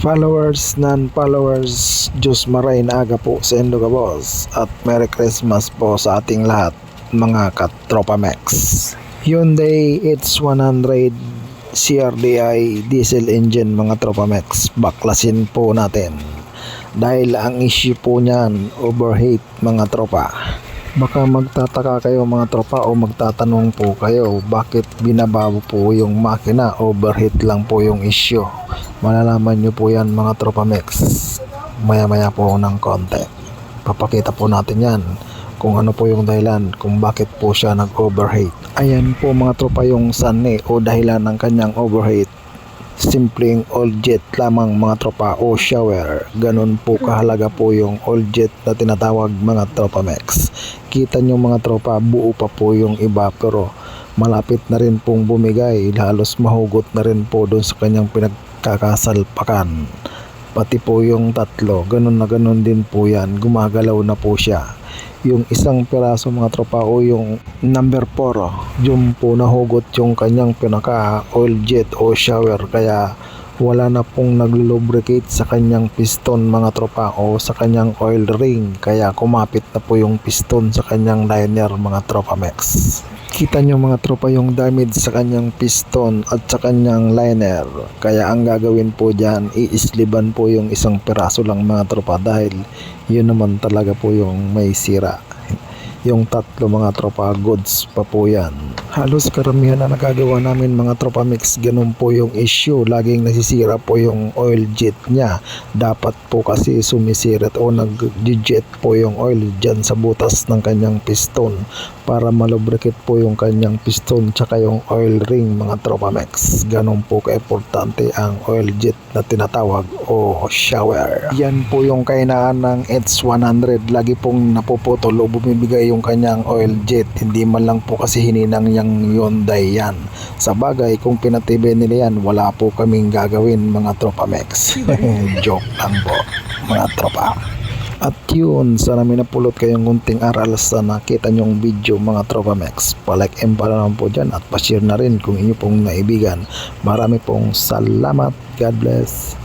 Followers, non-followers, Diyos maray na aga po sa inyo boss at Merry Christmas po sa ating lahat mga katropa Max. Hyundai H100 CRDI diesel engine mga tropa Max, baklasin po natin dahil ang issue po niyan overheat mga tropa. Baka magtataka kayo mga tropa o magtatanong po kayo bakit binabago po yung makina, overheat lang po yung issue. Malalaman nyo po yan mga tropa Max maya maya po ng konti. Papakita po natin yan kung ano po yung dahilan kung bakit po siya nag-overheat. Ayan po mga tropa yung sanhi o dahilan ng kanyang overheat. Simpleng oil jet lamang mga tropa o shower. Ganun po kahalaga po yung oil jet na tinatawag mga tropa Max. Kita nyo mga tropa, buo pa po yung iba pero malapit na rin pong bumigay. Halos mahugot na rin po doon sa kanyang pinagkakasalpakan. Pati po yung tatlo, ganun na ganun din po yan. Gumagalaw na po siya. Yung isang piraso mga tropa o yung number 4, yung po nahugot yung kanyang pinaka oil jet o shower, kaya wala na pong naglubricate sa kanyang piston mga tropa o sa kanyang oil ring, kaya kumapit na po yung piston sa kanyang liner mga tropa Max. Kita nyo mga tropa yung damage sa kanyang piston at sa kanyang liner, kaya ang gagawin po dyan, iisliban po yung isang piraso lang mga tropa dahil yun naman talaga po yung may sira. Yung tatlo mga tropa, goods pa po yan. Halos karamihan na nagagawa namin mga tropa Mix, ganun po yung issue. Laging nasisira po yung oil jet niya. Dapat po kasi sumisirit o nag-jet po yung oil dyan sa butas ng kanyang piston para malubricate po yung kanyang piston tsaka yung oil ring mga tropa Mix. Ganun po kaimportante ang oil jet na tinatawag o shower. Yan po yung kainaan ng H100. Lagi pong napuputol o bumibigay yung kanyang oil jet. Hindi man lang po kasi hininang niyang Hyundai yan. Sa bagay, kung pinatibay nila yan, wala po kaming gagawin mga tropa Max. Joke lang po mga tropa. At yun, sana may napulot kayong kunting aral sa nakita nyong video mga tropa Max. Palike and follow naman po dyan at pa-share na rin kung inyo pong naibigan. Marami pong salamat. God bless.